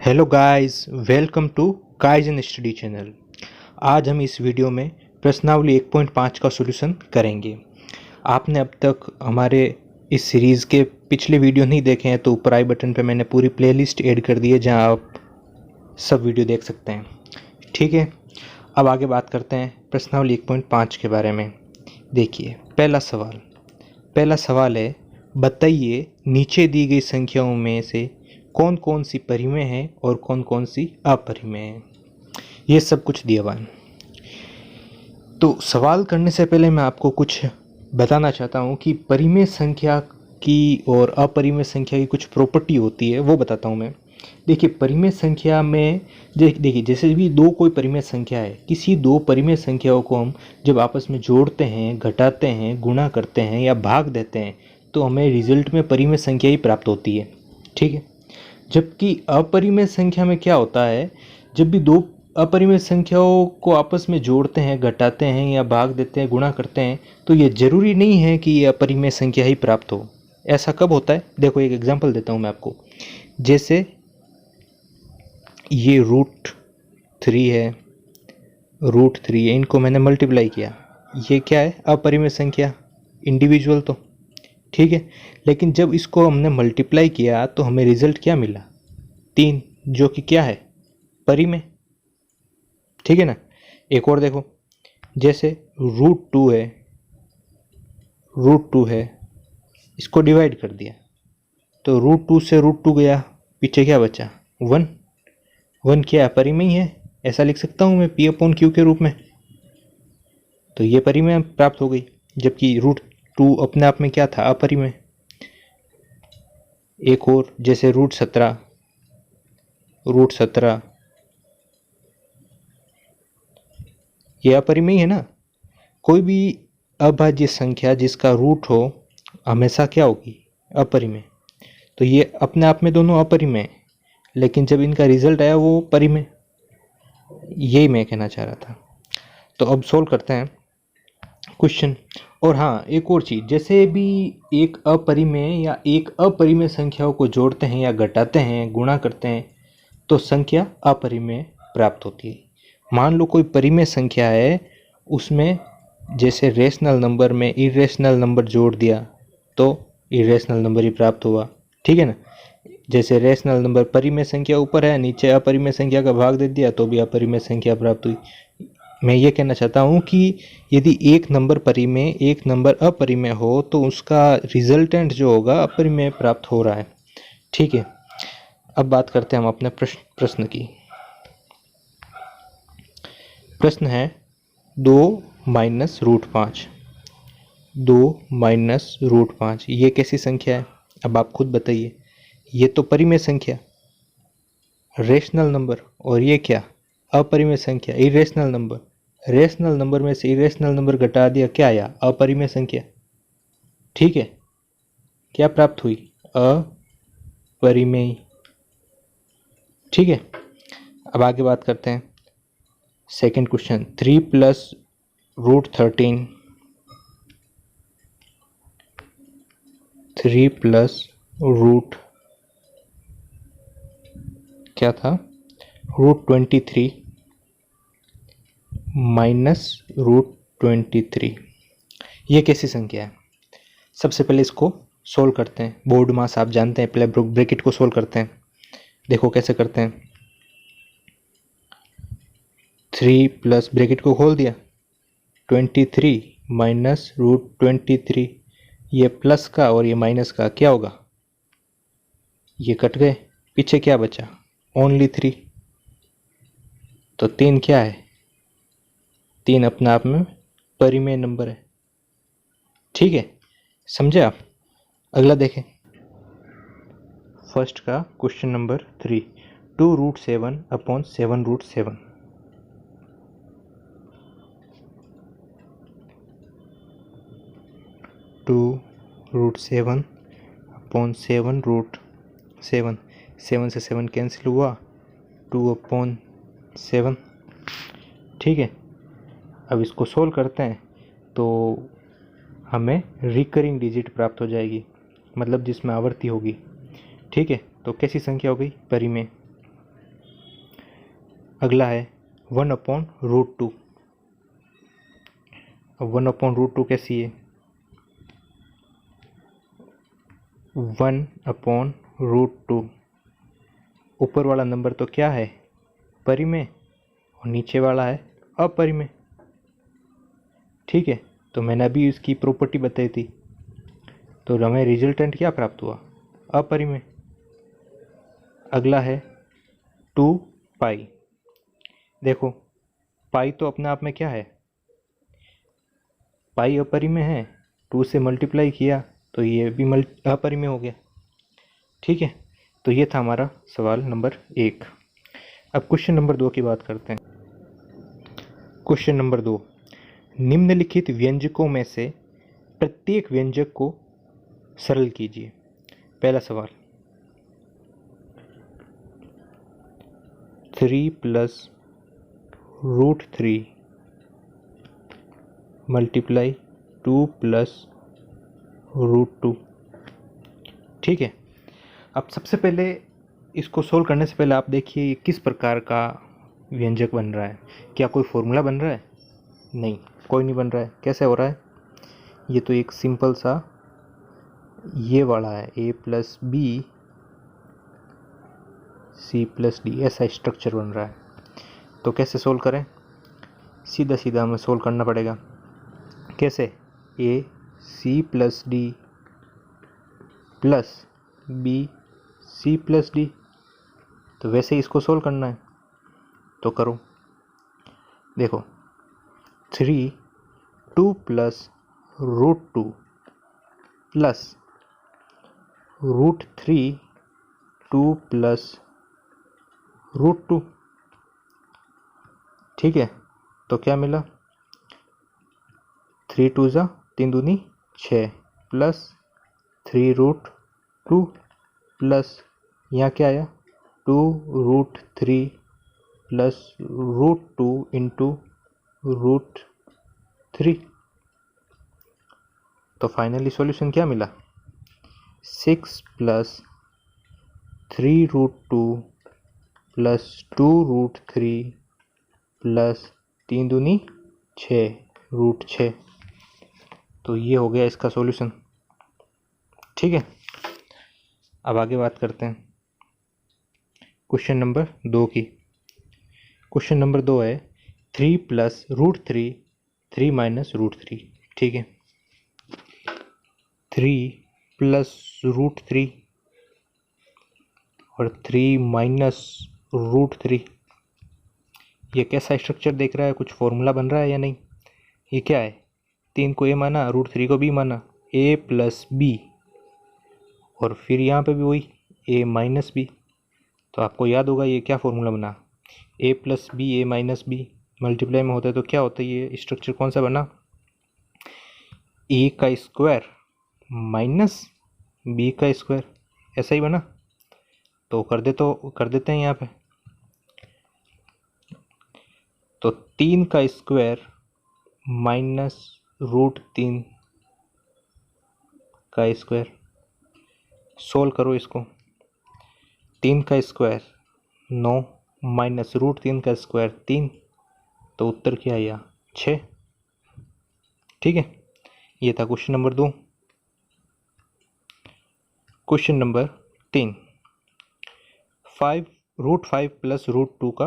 Hello guys, welcome to Kaizen study channel. आज हम इस वीडियो में प्रश्नावली 1.5 का सॉल्यूशन करेंगे। आपने अब तक हमारे इस सीरीज़ के पिछले वीडियो नहीं देखे हैं तो ऊपर आई बटन पे मैंने पूरी प्लेलिस्ट ऐड कर दी है जहां आप सब वीडियो देख सकते हैं। ठीक है, अब आगे बात करते हैं प्रश्नावली 1.5 के बारे में। देखिए, पहला सवाल है, बताइए नीचे दी गई संख्याओं में से कौन कौन सी परिमेय है और कौन कौन सी अपरिमेय है। ये सब कुछ दिया हुआ है। तो सवाल करने से पहले मैं आपको कुछ बताना चाहता हूँ कि परिमेय संख्या की और अपरिमेय संख्या की कुछ प्रॉपर्टी होती है, वो बताता हूँ मैं। देखिए, परिमेय संख्या में देखिए जैसे भी कोई परिमेय संख्या है, किसी दो परिमेय संख्याओं को हम जब आपस में जोड़ते हैं, घटाते हैं, गुणा करते हैं या भाग देते हैं तो हमें रिजल्ट में परिमेय संख्या ही प्राप्त होती है। ठीक है, जबकि अपरिमेय संख्या में क्या होता है, जब भी दो अपरिमेय संख्याओं को आपस में जोड़ते हैं, घटाते हैं या भाग देते हैं, गुणा करते हैं तो ये जरूरी नहीं है कि ये अपरिमेय संख्या ही प्राप्त हो। ऐसा कब होता है, देखो एक एग्जांपल देता हूँ मैं आपको। जैसे ये √3 है, √3 है, इनको मैंने मल्टीप्लाई किया, ये क्या है, अपरिमेय संख्या, इंडिविजुअल तो ठीक है। लेकिन जब इसको हमने मल्टीप्लाई किया तो हमें रिजल्ट क्या मिला, 3, जो कि क्या है, परिमेय। ठीक है ना। एक और देखो, जैसे √2 है, इसको डिवाइड कर दिया तो √2 से √2 गया, पीछे क्या बचा, 1। 1 क्या है, परिमेय है। ऐसा लिख सकता हूँ मैं P/Q के रूप में, तो ये परिमेय प्राप्त हो गई। जबकि √2 अपने आप में क्या था, अपरिमेय। एक और जैसे √17 ये अपरिमेय है ना। कोई भी अभाज्य संख्या जिसका रूट हो हमेशा क्या होगी, अपरिमेय। तो ये अपने आप में दोनों अपरिमेय हैं, लेकिन जब इनका रिजल्ट आया वो परिमेय। यही मैं कहना चाह रहा था। तो अब सोल्व करते हैं क्वेश्चन। और हाँ, एक और चीज़, जैसे भी एक अपरिमेय या एक अपरिमेय संख्याओं को जोड़ते हैं या घटाते हैं, गुणा करते हैं तो संख्या अपरिमेय प्राप्त होती है। मान लो कोई परिमेय संख्या है, उसमें जैसे रेशनल नंबर में इरेशनल नंबर जोड़ दिया तो इरेशनल नंबर ही प्राप्त हुआ। ठीक है ना। जैसे रेशनल नंबर परिमेय संख्या ऊपर है, नीचे अपरिमेय संख्या का भाग दे दिया तो भी अपरिमेय संख्या प्राप्त हुई। मैं ये कहना चाहता हूँ कि यदि एक नंबर परिमेय एक नंबर अपरिमेय हो तो उसका रिजल्टेंट जो होगा अपरिमेय प्राप्त हो रहा है। ठीक है, अब बात करते हैं हम अपने प्रश्न की। प्रश्न है 2 - √5। 2 - √5 ये कैसी संख्या है, अब आप खुद बताइए। ये तो परिमेय संख्या, रेशनल नंबर, और ये क्या, अपरिमेय संख्या, इरेशनल नंबर। रेशनल नंबर में से इरेशनल नंबर घटा दिया, क्या आया, अपरिमेय संख्या। ठीक है, क्या प्राप्त हुई, अपरिमेय। ठीक है, अब आगे बात करते हैं सेकंड क्वेश्चन। 3 + √13, 3 + रूट क्या था, √23 - √23 ये कैसी संख्या है। सबसे पहले इसको सोल्व करते हैं। बोर्ड मास आप जानते हैं, पहले ब्रैकेट को सोल्व करते हैं। देखो कैसे करते हैं। 3 प्लस ब्रैकेट को खोल दिया, 23 - √23, ये प्लस का और ये माइनस का क्या होगा, ये कट गए, पीछे क्या बचा, ओनली 3। तो 3 क्या है, 3 अपने आप में परिमेय नंबर है। ठीक है, समझे आप। अगला देखें, फर्स्ट का क्वेश्चन नंबर 3, 2√7/7√7। 2√7/7√7, 7 से 7 कैंसिल हुआ, 2/7। ठीक है, अब इसको सोल्व करते हैं तो हमें रिकरिंग डिजिट प्राप्त हो जाएगी, मतलब जिसमें आवर्ती होगी। ठीक है, तो कैसी संख्या हो गई, परिमेय। अगला है 1/√2। अब 1/√2 कैसी है? 1/√2। ऊपर वाला नंबर तो क्या है? परिमेय, और नीचे वाला है अपरिमेय। ठीक है, तो मैंने अभी इसकी प्रॉपर्टी बताई थी, तो हमें रिजल्टेंट क्या प्राप्त हुआ? अपरिमेय। अगला है 2 पाई। देखो, पाई तो अपने आप में क्या है? पाई अपरिमेय है, 2 से मल्टीप्लाई किया तो ये भी अपरिमेय हो गया। ठीक है, तो ये था हमारा सवाल नंबर 1। अब क्वेश्चन नंबर 2 की बात करते हैं। क्वेश्चन नंबर 2, निम्नलिखित व्यंजकों में से प्रत्येक व्यंजक को सरल कीजिए। पहला सवाल, 3 + √3 मल्टीप्लाई 2 + √2। ठीक है, अब सबसे पहले इसको सोल्व करने से पहले आप देखिए किस प्रकार का व्यंजक बन रहा है। क्या कोई फॉर्मूला बन रहा है? नहीं, कोई नहीं बन रहा है। कैसे हो रहा है? ये तो एक सिंपल सा ये वाला है, a + b c + d, ऐसा स्ट्रक्चर बन रहा है। तो कैसे सोल्व करें? सीधा सीधा हमें सोल्व करना पड़ेगा। कैसे? a c + d plus b c + d, तो वैसे ही इसको सोल्व करना है। तो करो, देखो 3 2 + √2 प्लस √3 2 + √2। ठीक है, तो क्या मिला? 3 2 ज़ा 3 दूनी 6 प्लस 3√2 प्लस यहाँ क्या आया? 2√3 प्लस √2 इंटू √3। तो फाइनली सॉल्यूशन क्या मिला? 6 + 3√2 प्लस 2√3 प्लस 3 दूनी 6 √6। तो ये हो गया इसका सॉल्यूशन। ठीक है, अब आगे बात करते हैं क्वेश्चन नंबर 2 की। क्वेश्चन नंबर 2 है 3 + √3 3 - √3। ठीक है, 3 + √3 और 3 - √3, ये कैसा स्ट्रक्चर देख रहा है? कुछ फॉर्मूला बन रहा है या नहीं? ये क्या है? 3 को a माना, √3 को b माना, a + b, और फिर यहाँ पे भी वही a - b। तो आपको याद होगा ये क्या फॉर्मूला बना? a + b a - b multiply में होता है तो क्या होता है? ये स्ट्रक्चर कौन सा बना? a का स्क्वायर माइनस b का स्क्वायर, ऐसा ही बना। तो कर देते हैं यहाँ पे। तो 3 का स्क्वायर माइनस √3 का स्क्वायर, सोल्व करो इसको। 3 का स्क्वायर 9 माइनस √3 का स्क्वायर 3, तो उत्तर क्या आया? 6। ठीक है, ये था क्वेश्चन नंबर 2। क्वेश्चन नंबर 3, 5√5 + √2 का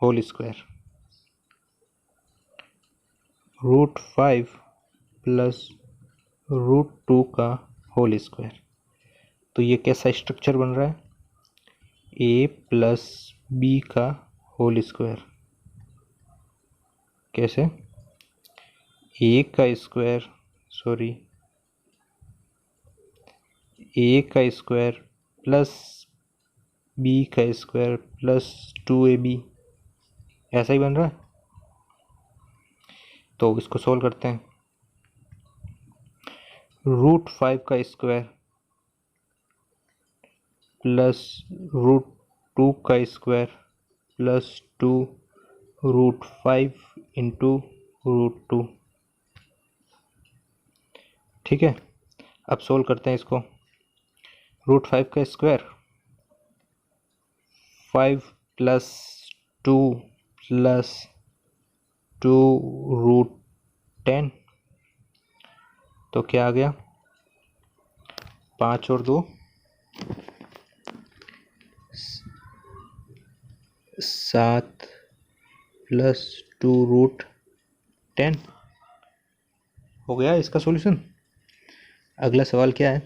होल स्क्वायर। √5 + √2 का होल स्क्वायर, तो ये कैसा स्ट्रक्चर बन रहा है? a + b का होल स्क्वायर। कैसे? a का स्क्वायर प्लस b का स्क्वायर प्लस 2ab, ऐसा ही बन रहा है। तो इसको सोल्व करते हैं। √5 का स्क्वायर प्लस √2 का स्क्वायर प्लस 2√5 इंटू √2। ठीक है, अब सोल्व करते हैं इसको। √5 का स्क्वायर 5 + 2 प्लस 2 रूट 10, तो क्या आ गया 5 और 2 7 प्लस 2 रूट 10 हो गया इसका सॉल्यूशन। अगला सवाल क्या है,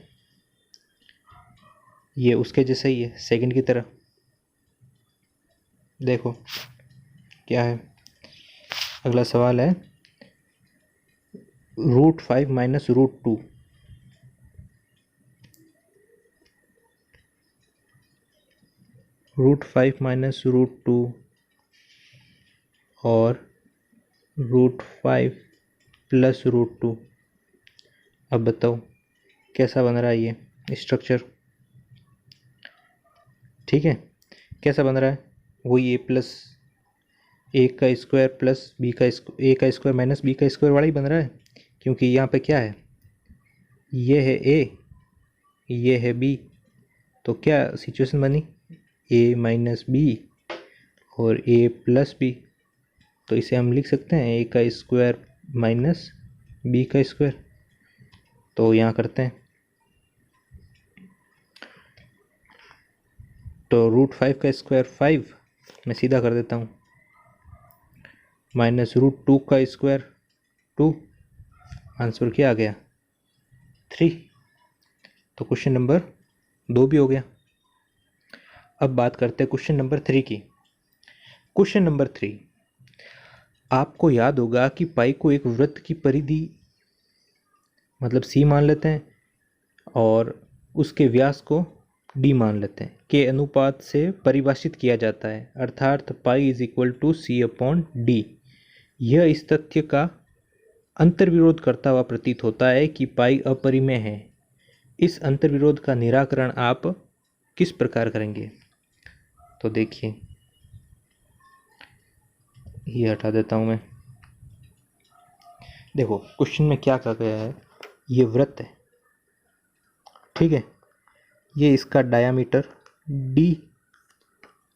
ये उसके जैसा ही है, सेकंड की तरह। देखो क्या है, अगला सवाल है √5 माइनस √2, √5 माइनस √2 और √5 प्लस √2। अब बताओ कैसा बन रहा है ये स्ट्रक्चर। ठीक है, कैसा बन रहा है, वही a प्लस ए का स्क्वायर प्लस बी का ए का स्क्वायर माइनस बी का स्क्वायर वाला ही बन रहा है, क्योंकि यहाँ पे क्या है, ये है a, ये है b, तो क्या सिचुएशन बनी, a माइनस बी और a प्लस बी, तो इसे हम लिख सकते हैं a का स्क्वायर माइनस बी का स्क्वायर। तो यहाँ करते हैं, तो √5 का स्क्वायर 5 मैं सीधा कर देता हूँ, माइनस √2 का स्क्वायर 2, आंसर क्या आ गया 3। तो क्वेश्चन नंबर 2 भी हो गया। अब बात करते हैं क्वेश्चन नंबर 3 की। क्वेश्चन नंबर 3, आपको याद होगा कि पाई को एक वृत्त की परिधि मतलब सी मान लेते हैं और उसके व्यास को डी मान लेते हैं, के अनुपात से परिभाषित किया जाता है, अर्थात pi is equal to C upon D. यह इस तथ्य का अंतर्विरोध करता हुआ प्रतीत होता है कि पाई अपरिमेय है। इस अंतर्विरोध का निराकरण आप किस प्रकार करेंगे। तो देखिए, ये हटा देता हूं मैं। देखो क्वेश्चन में क्या कहा गया है, ये वृत्त है, ठीक है, ये इसका डायामीटर d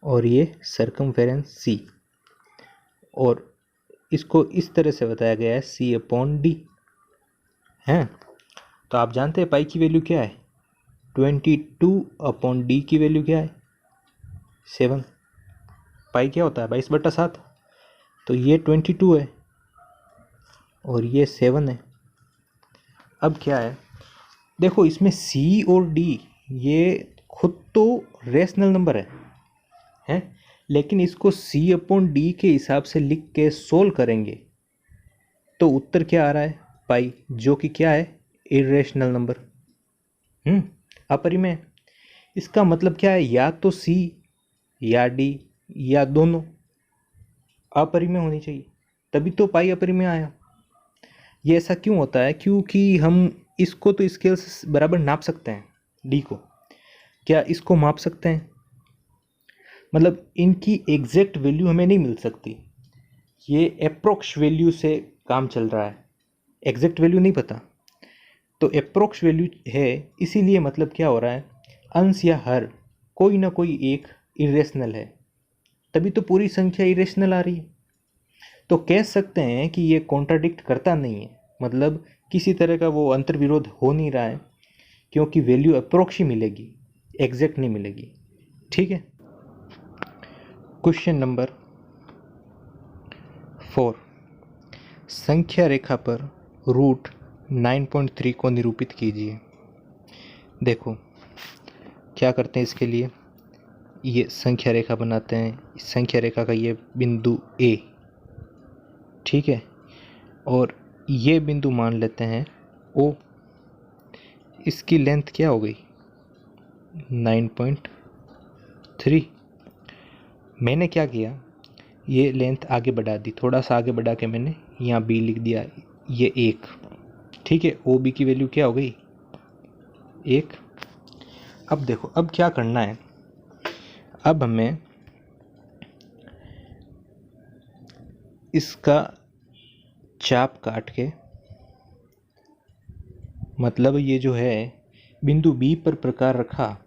और ये सरकमफेरेंस c, और इसको इस तरह से बताया गया है c अपॉन डी है। तो आप जानते हैं पाई की वैल्यू क्या है, 22 अपॉन डी की वैल्यू क्या है 7। पाई क्या होता है 22/7, तो ये 22 है और ये 7 है। अब क्या है, देखो इसमें c और d ये खुद तो रेशनल नंबर है, लेकिन इसको c अपॉन डी के हिसाब से लिख के सोल्व करेंगे तो उत्तर क्या आ रहा है पाई, जो कि क्या है इरेशनल नंबर, अपरिमेय। इसका मतलब क्या है, या तो c या d या दोनों अपरिमेय होनी चाहिए, तभी तो पाई अपरिमेय आया। ये ऐसा क्यों होता है, क्योंकि हम इसको तो स्केल से बराबर नाप सकते हैं, डी को क्या इसको माप सकते हैं, मतलब इनकी एग्जैक्ट वैल्यू हमें नहीं मिल सकती, ये अप्रोक्स वैल्यू से काम चल रहा है, एग्जैक्ट वैल्यू नहीं पता, तो अप्रोक्स वैल्यू है, इसीलिए मतलब क्या हो रहा है, अंश या हर कोई ना कोई एक इरेशनल है, तभी तो पूरी संख्या इरेशनल आ रही है। तो कह सकते हैं कि ये कॉन्ट्राडिक्ट करता नहीं है, मतलब किसी तरह का वो अंतर्विरोध हो नहीं रहा है, क्योंकि वैल्यू अप्रोक्स ही मिलेगी, एग्जैक्ट नहीं मिलेगी। ठीक है, क्वेश्चन नंबर 4, संख्या रेखा पर रूट 9.3 को निरूपित कीजिए। देखो क्या करते हैं, इसके लिए ये संख्या रेखा बनाते हैं, संख्या रेखा का ये बिंदु A, ठीक है, और ये बिंदु मान लेते हैं O, इसकी लेंथ क्या हो गई 9.3। मैंने क्या किया, ये लेंथ आगे बढ़ा दी, थोड़ा सा आगे बढ़ा के मैंने यहाँ B लिख दिया, ये 1, ठीक है, OB की वैल्यू क्या हो गई 1। अब देखो अब क्या करना है, अब हमें इसका चाप काट के, मतलब ये जो है बिंदु B पर प्रकार रखा,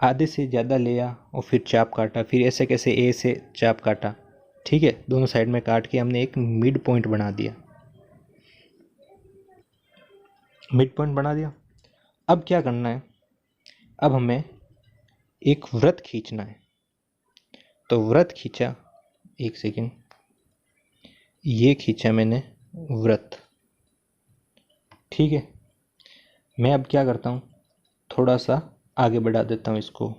आधे से ज़्यादा लिया और फिर चाप काटा, फिर ऐसे कैसे ए से चाप काटा, ठीक है, दोनों साइड में काट के हमने एक मिड पॉइंट बना दिया। मिड पॉइंट बना दिया। अब क्या करना है, अब हमें एक वृत्त खींचना है। तो वृत्त खींचा, एक सेकेंड, ये खींचा मैंने वृत्त, ठीक है। मैं अब क्या करता हूँ, थोड़ा सा आगे बढ़ा देता हूँ इसको,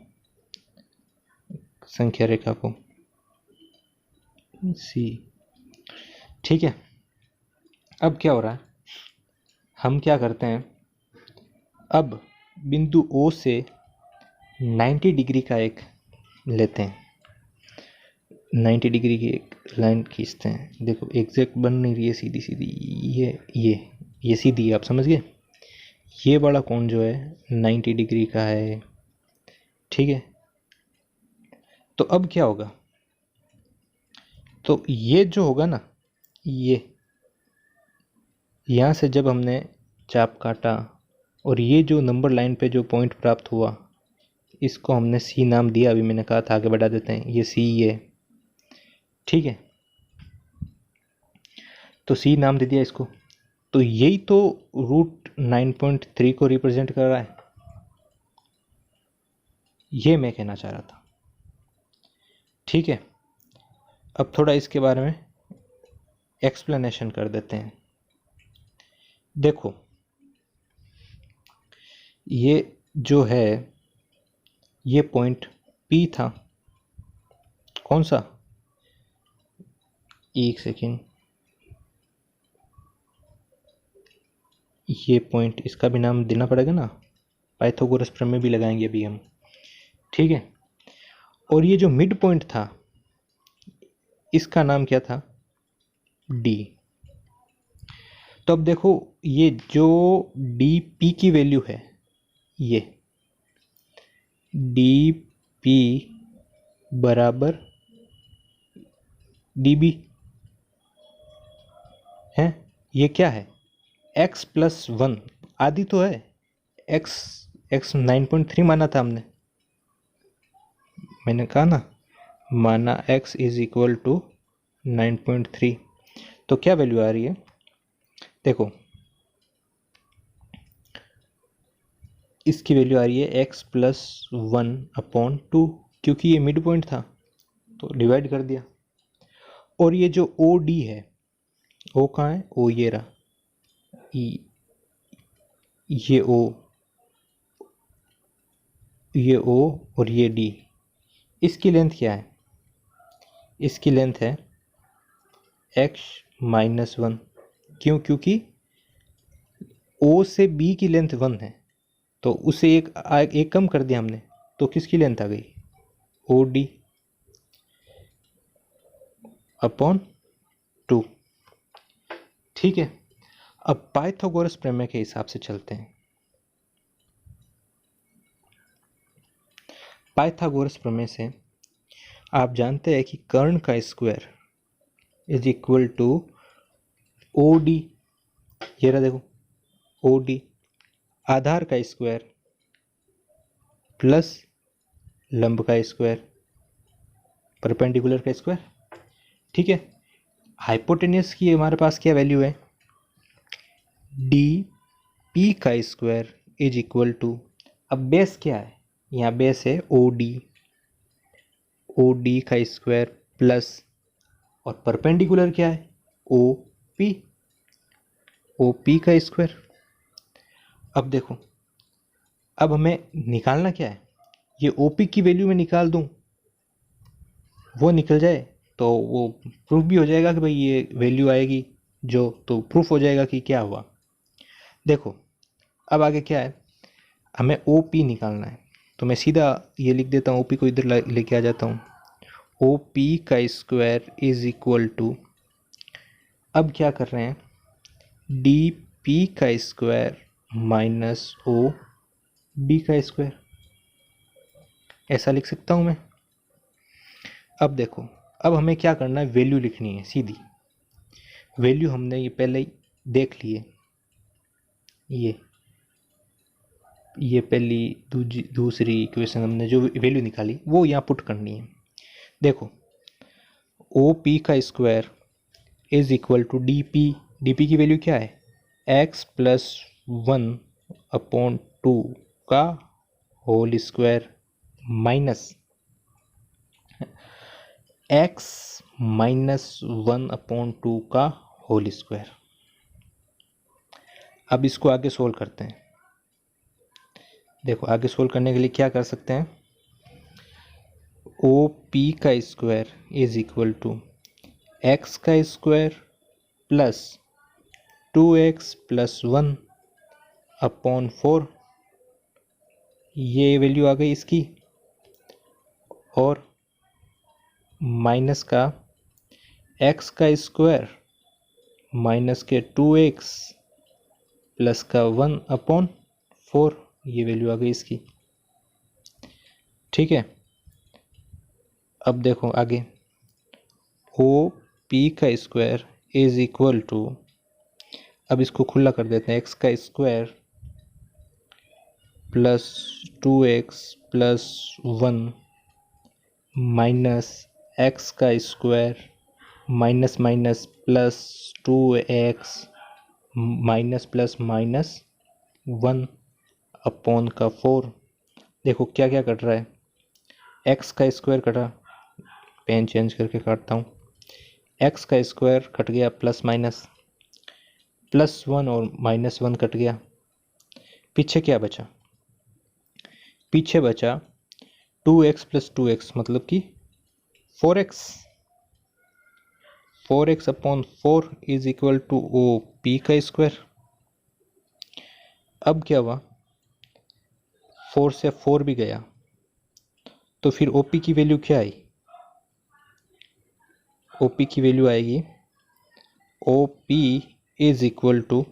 संख्या रेखा को, सी, ठीक है। अब क्या हो रहा है, हम क्या करते हैं, अब बिंदु ओ से 90 डिग्री का एक लेते हैं, 90 डिग्री की एक लाइन खींचते हैं। देखो एग्जैक्ट बन नहीं रही है, सीधी सीधी, ये सीधी है, आप समझ गए। ये वाला कोण जो है 90 डिग्री का है, ठीक है। तो अब क्या होगा, तो ये जो होगा ना, ये यहाँ से जब हमने चाप काटा और ये जो नंबर लाइन पे जो पॉइंट प्राप्त हुआ, इसको हमने सी नाम दिया। अभी मैंने कहा था आगे बढ़ा देते हैं, ये सी है, ठीक है। तो सी नाम दे दिया इसको। तो यही तो रूट 9.3 को रिप्रेजेंट कर रहा है, ये मैं कहना चाह रहा था, ठीक है। अब थोड़ा इसके बारे में एक्सप्लेनेशन कर देते हैं। देखो ये जो है, ये पॉइंट पी था, कौन सा, एक सेकेंड, ये पॉइंट, इसका भी नाम देना पड़ेगा ना, पाइथागोरस प्रमेय भी लगाएंगे अभी हम, ठीक है। और ये जो मिड पॉइंट था, इसका नाम क्या था, डी। तो अब देखो ये जो डी पी की वैल्यू है, ये डी पी बराबर डी बी है, ये क्या है, x प्लस 1 आदि तो है, x 9.3 माना था हमने, मैंने कहा ना, माना x इज इक्वल टू 9.3। तो क्या वैल्यू आ रही है, देखो इसकी वैल्यू आ रही है x प्लस 1/2, क्योंकि ये मिड पॉइंट था तो डिवाइड कर दिया। और ये जो ओ डी है, ओ कहाँ है, ओ ये रहा, ये ओ, ये ओ और ये डी, इसकी लेंथ क्या है, इसकी लेंथ है x माइनस 1। क्यों, क्योंकि ओ से बी की लेंथ 1 है, तो उसे एक कम कर दिया हमने, तो किसकी लेंथ आ गई, ओ डी अपॉन 2, ठीक है। अब पाइथागोरस प्रमेय के हिसाब से चलते हैं। पाइथागोरस प्रमेय से आप जानते हैं कि कर्ण का square is equal to O D, ये रहा देखो ओ डी, आधार का स्क्वायर प्लस लंब का स्क्वायर, परपेंडिकुलर का स्क्वायर, ठीक है। हाइपोटेन्यूस की हमारे पास क्या वैल्यू है, डी पी का स्क्वायर इज इक्वल टू, अब बेस क्या है, यहाँ बेस है ओ डी का स्क्वायर प्लस, और परपेंडिकुलर क्या है, ओ पी का स्क्वायर। अब देखो, अब हमें निकालना क्या है, ये ओ पी की वैल्यू में निकाल दूं, वो निकल जाए तो वो प्रूफ भी हो जाएगा कि भाई ये वैल्यू आएगी जो, तो प्रूफ हो जाएगा कि क्या हुआ। देखो अब आगे क्या है, हमें ओ पी निकालना है, तो मैं सीधा ये लिख देता हूँ, ओ पी को इधर लेके आ जाता हूँ, ओ पी का स्क्वायर इज इक्वल टू, अब क्या कर रहे हैं, डी पी का स्क्वायर माइनस ओ डी का स्क्वायर, ऐसा लिख सकता हूँ मैं। अब देखो, अब हमें क्या करना है, वैल्यू लिखनी है सीधी, वैल्यू हमने ये पहले ही देख ली है, ये ये पहली दूसरी इक्वेशन हमने जो वैल्यू निकाली वो यहाँ पुट करनी है। देखो ओ पी का square is equal to D P. D P की वैल्यू क्या है, एक्स प्लस 1/2 का whole square minus X minus 1/2 का होल स्क्वायर। अब इसको आगे सोल्व करते हैं। देखो आगे सोल्व करने के लिए क्या कर सकते हैं, ओ पी का square is equal to X का स्क्वायर प्लस 2x प्लस 1/4, ये वैल्यू आ गई इसकी, और माइनस का x का स्क्वायर माइनस के 2x प्लस का 1/4, ये वैल्यू आ गई इसकी। ठीक है, अब देखो आगे ओ पी का स्क्वायर इज इक्वल टू, अब इसको खुला कर देते हैं, एक्स का square plus 2x plus 1 minus X का square minus minus plus 2x minus plus minus 1/4। देखो क्या क्या कट रहा है, एक्स का स्क्वायर कटा, पेन चेंज करके काटता हूँ, एक्स का स्क्वायर कट गया प्लस माइनस, प्लस 1 और माइनस 1 कट गया, पीछे क्या बचा, पीछे बचा 2x प्लस 2x मतलब कि 4x। 4x/4 is equal to O P का स्क्वायर। अब क्या हुआ, 4 से 4 भी गया, तो फिर ओ पी की वैल्यू क्या आई, ओ पी की वैल्यू आएगी O P is equal to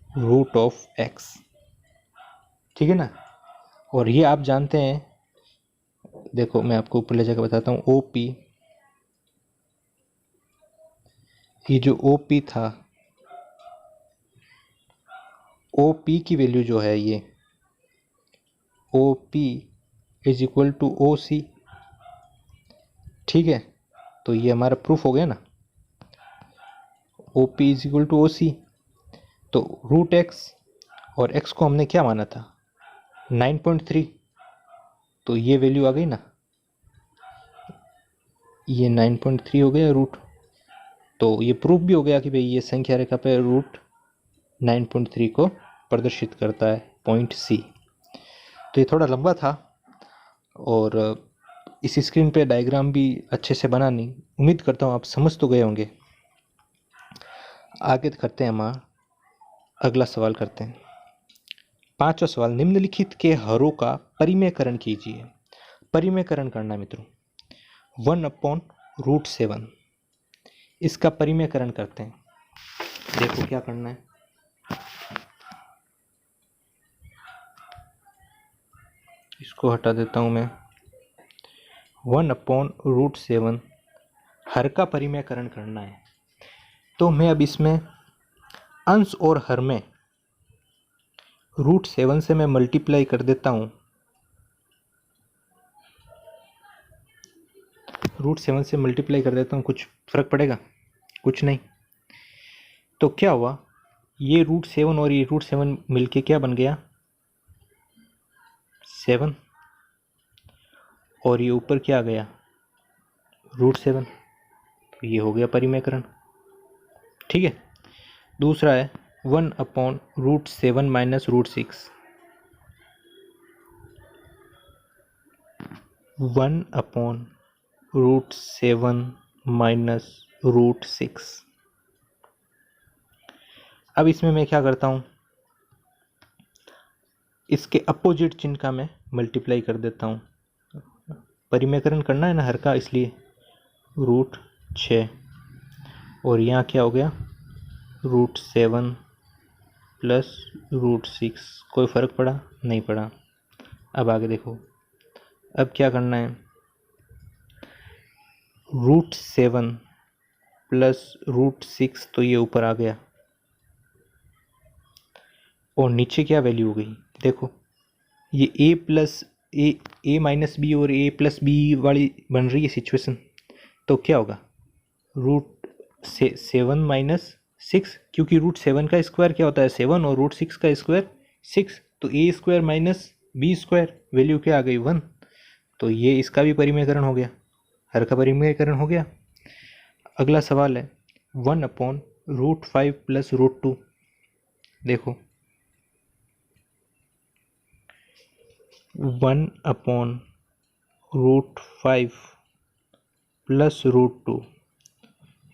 root of X. ठीक है ना, और ये आप जानते हैं, देखो मैं आपको ऊपर ले जाकर बताता हूँ, ओ पी, ये जो ओ पी था, ओ पी की वैल्यू जो है ये O P is equal to O C. ठीक है, तो ये हमारा प्रूफ हो गया ना, O P is equal to O C. तो रूट एक्स, और एक्स को हमने क्या माना था 9.3, तो ये वैल्यू आ गई ना, ये 9.3 हो गया रूट। तो ये प्रूफ भी हो गया कि भाई ये संख्या रेखा पे रूट 9.3 को प्रदर्शित करता है, पॉइंट सी। तो ये थोड़ा लंबा था, और इस स्क्रीन पे डायग्राम भी अच्छे से बना नहीं, उम्मीद करता हूँ आप समझ तो गए होंगे। आगे करते हैं, हमारा अगला सवाल करते हैं। 5वां सवाल, निम्नलिखित के हरों का परिमेयकरण कीजिए। परिमेयकरण करना है मित्रों, 1/√7, इसका परिमेयकरण करते हैं। देखो क्या करना है, इसको हटा देता हूं मैं। 1/√7 हर का परिमेयकरण करना है, तो मैं अब इसमें अंश और हर में √7 से मैं मल्टीप्लाई कर देता हूँ। √7 से मल्टीप्लाई कर देता हूँ, कुछ फर्क पड़ेगा, कुछ नहीं। तो क्या हुआ, ये √7 और ये √7 मिलके क्या बन गया 7, और ये ऊपर क्या आ गया √7, तो ये हो गया परिमेयकरण। ठीक है, दूसरा है 1/√7 माइनस √6, 1/√7 माइनस √6। अब इसमें मैं क्या करता हूँ, इसके अपोजिट चिन्ह का मैं मल्टीप्लाई कर देता हूँ, परिमेयकरण करना है ना हर का, इसलिए √6, और यहाँ क्या हो गया √7 प्लस √6, कोई फ़र्क पड़ा नहीं पड़ा। अब आगे देखो, अब क्या करना है, √7 प्लस √6, तो ये ऊपर आ गया, और नीचे क्या वैल्यू हो गई देखो ये ए प्लस ए माइनस बी और ए प्लस बी वाली बन रही है सिचुएशन, तो क्या होगा रूट 7 - 6, क्योंकि रूट 7 का स्क्वायर क्या होता है 7 और रूट 6 का स्क्वायर 6, तो A square minus B square value क्या आ गई 1। तो ये इसका भी परिमेयकरण हो गया, हर का परिमेयकरण हो गया। अगला सवाल है 1/√5 प्लस √2। देखो 1/√5 प्लस √2,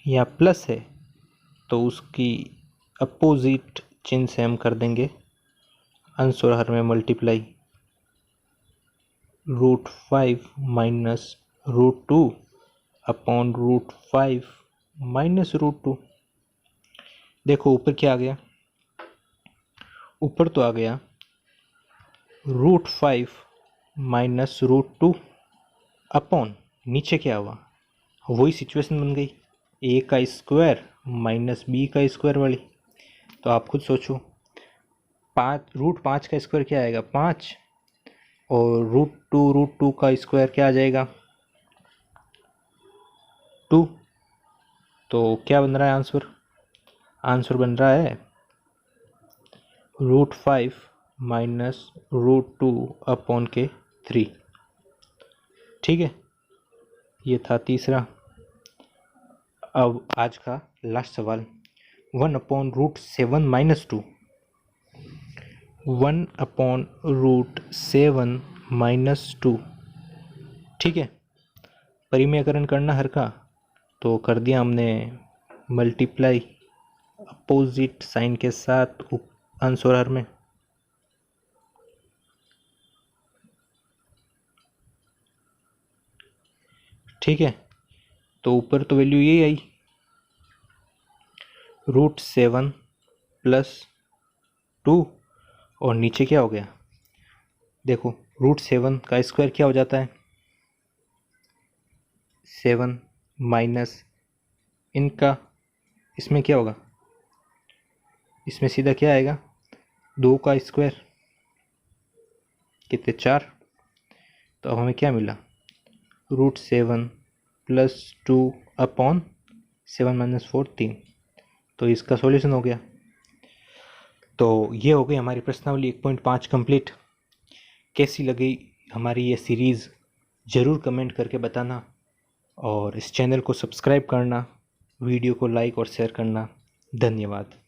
यहाँ प्लस है तो उसकी अपोजिट चिन्ह से हम कर देंगे अंश और हर में मल्टीप्लाई, √5 माइनस √2 अपॉन √5 माइनस √2। देखो ऊपर क्या आ गया, ऊपर तो आ गया √5 माइनस √2 अपॉन, नीचे क्या हुआ वही सिचुएशन बन गई ए का स्क्वायर माइनस बी का स्क्वायर वाली। तो आप खुद सोचो, √5 का स्क्वायर क्या आएगा 5, और √2 का स्क्वायर क्या आ जाएगा 2। तो क्या बन रहा है आंसर, आंसर बन रहा है √5 माइनस √2 अपॉन के 3। ठीक है, ये था तीसरा। अब आज का लास्ट सवाल 1/√7 माइनस 2, 1/√7 माइनस 2। ठीक है, परिमेयकरण करना हर का, तो कर दिया हमने मल्टीप्लाई अपोजिट साइन के साथ अंश और हर में। ठीक है, तो ऊपर तो वैल्यू यही आई √7 प्लस 2, और नीचे क्या हो गया देखो √7 का स्क्वायर क्या हो जाता है 7 माइनस इनका, इसमें क्या होगा, इसमें सीधा क्या आएगा 2 का स्क्वायर कितने 4। तो अब हमें क्या मिला √7 प्लस 2 अपॉन 7 माइनस 4 3। तो इसका सॉल्यूशन हो गया। तो ये हो गई हमारी प्रश्नावली 1.5 कंप्लीट। कैसी लगी हमारी ये सीरीज़ ज़रूर कमेंट करके बताना, और इस चैनल को सब्सक्राइब करना, वीडियो को लाइक और शेयर करना। धन्यवाद।